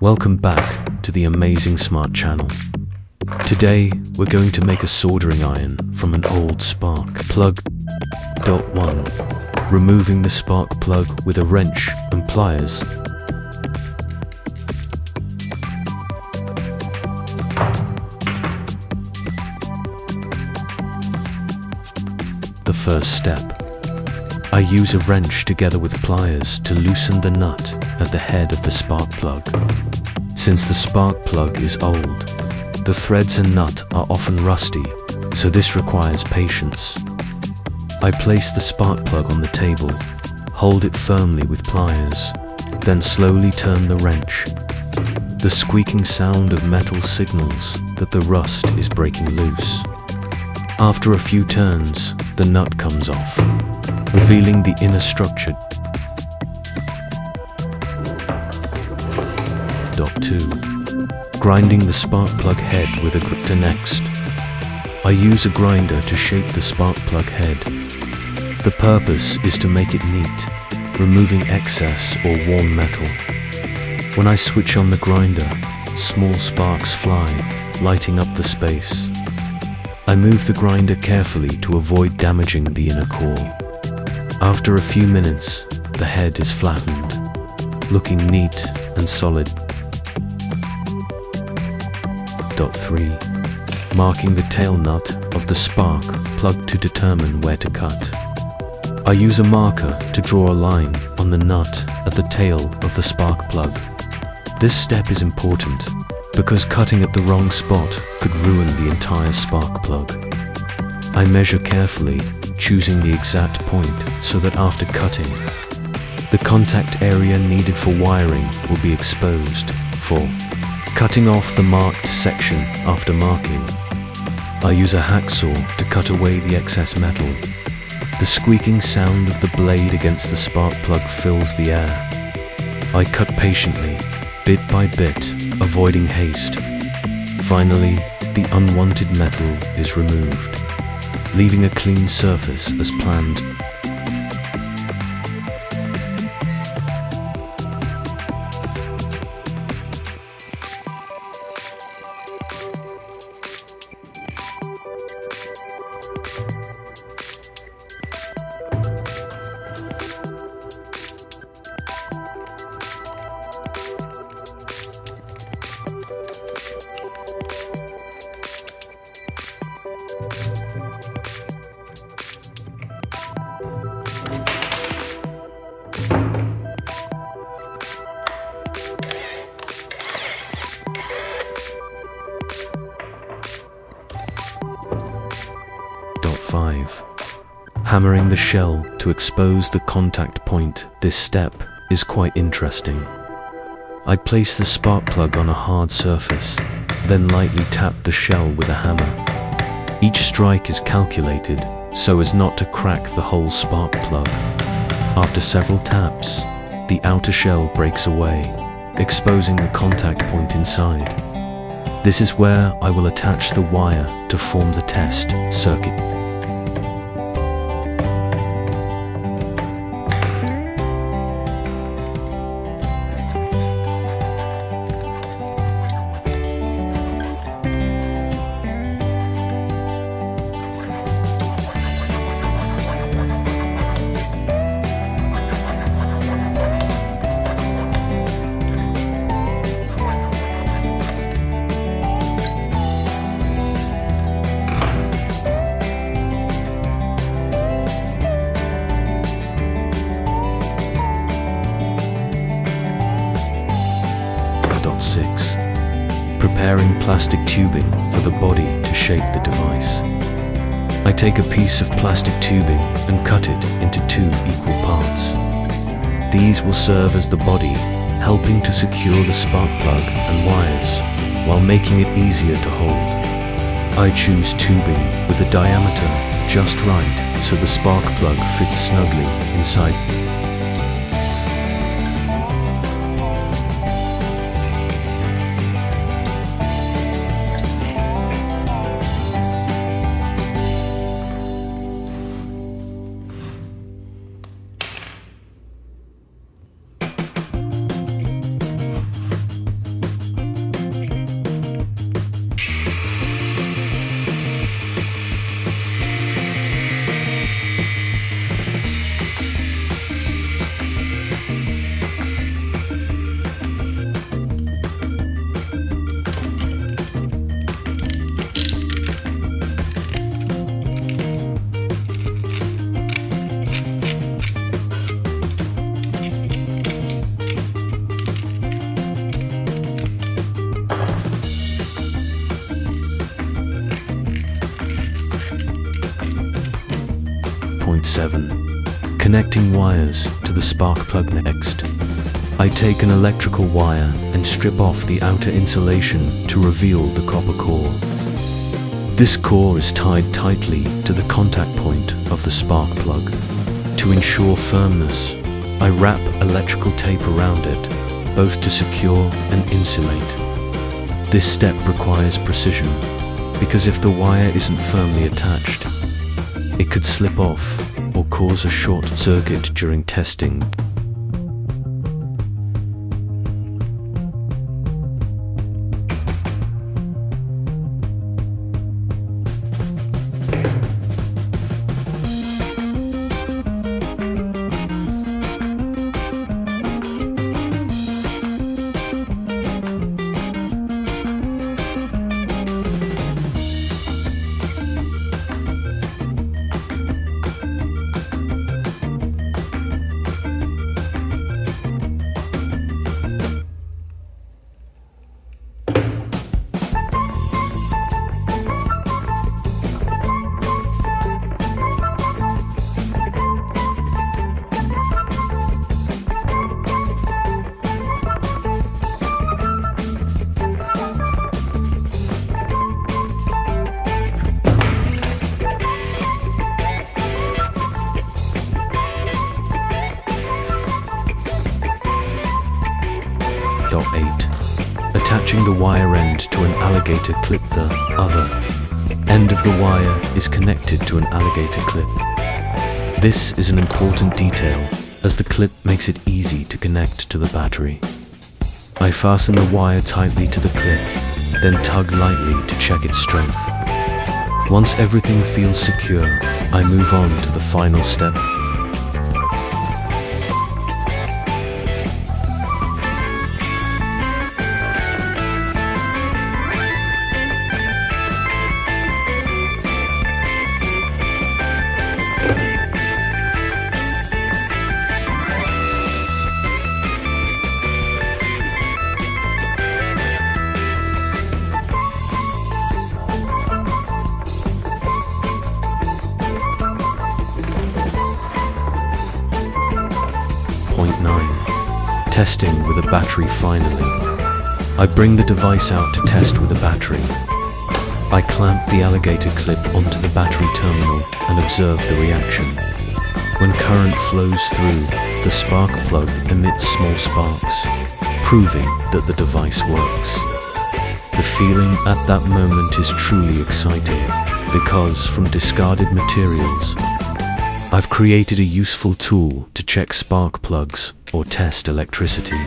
Welcome back to the Amazing Smart channel. Today we're going to make a soldering iron from an old spark plug. 1. Removing the spark plug with a wrench and pliers. The first step. I use a wrench together with pliers to loosen the nut at the head of the spark plug. Since the spark plug is old, the threads and nut are often rusty, so this requires patience. I place the spark plug on the table, hold it firmly with pliers, then slowly turn the wrench. The squeaking sound of metal signals that the rust is breaking loose. After a few turns, the nut comes off, revealing the inner structure. 2. Grinding the spark plug head with a grinder. Next, I use a grinder to shape the spark plug head. The purpose is to make it neat, removing excess or worn metal. When I switch on the grinder, small sparks fly, lighting up the space. I move the grinder carefully to avoid damaging the inner core. After a few minutes, the head is flattened, looking neat and solid. 3. Marking the tail nut of the spark plug to determine where to cut. I use a marker to draw a line on the nut at the tail of the spark plug. This step is important because cutting at the wrong spot could ruin the entire spark plug. I measure carefully, choosing the exact point so that after cutting, the contact area needed for wiring will be exposed. 4. Cutting off the marked section after marking. I use a hacksaw to cut away the excess metal. The squeaking sound of the blade against the spark plug fills the air. I cut patiently, bit by bit, avoiding haste. Finally, the unwanted metal is removed, leaving a clean surface as planned. 5. Hammering the shell to expose the contact point. This step is quite interesting. I place the spark plug on a hard surface, then lightly tap the shell with a hammer. Each strike is calculated so as not to crack the whole spark plug. After several taps, the outer shell breaks away, exposing the contact point inside. This is where I will attach the wire to form the test circuit. 6. Preparing plastic tubing for the body to shape the device. I take a piece of plastic tubing and cut it into 2 equal parts. These will serve as the body, helping to secure the spark plug and wires, while making it easier to hold. I choose tubing with a diameter just right so the spark plug fits snugly inside. 7. Connecting wires to the spark plug. Next, I take an electrical wire and strip off the outer insulation to reveal the copper core. This core is tied tightly to the contact point of the spark plug. To ensure firmness, I wrap electrical tape around it, both to secure and insulate. This step requires precision, because if the wire isn't firmly attached, it could slip off or cause a short circuit during testing. Dot 8. Attaching the wire end to an alligator clip. The other end of the wire is connected to an alligator clip. This is an important detail, as the clip makes it easy to connect to the battery. I fasten the wire tightly to the clip, then tug lightly to check its strength. Once everything feels secure, I move on to the final step. Point 9. Testing with a battery. Finally, I bring the device out to test with a battery. I clamp the alligator clip onto the battery terminal and observe the reaction. When current flows through, the spark plug emits small sparks, proving that the device works. The feeling at that moment is truly exciting, because from discarded materials, I've created a useful tool to check spark plugs or test electricity.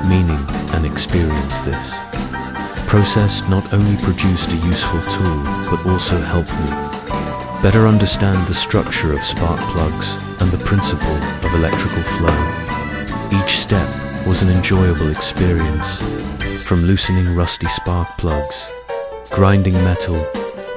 Meaning and experience. This process not only produced a useful tool, but also helped me better understand the structure of spark plugs and the principle of electrical flow. Each step was an enjoyable experience, from loosening rusty spark plugs, grinding metal,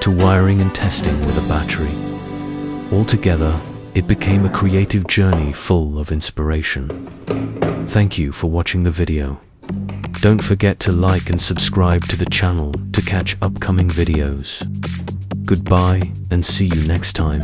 to wiring and testing with a battery. Altogether, it became a creative journey full of inspiration. Thank you for watching the video. Don't forget to like and subscribe to the channel to catch upcoming videos. Goodbye and see you next time.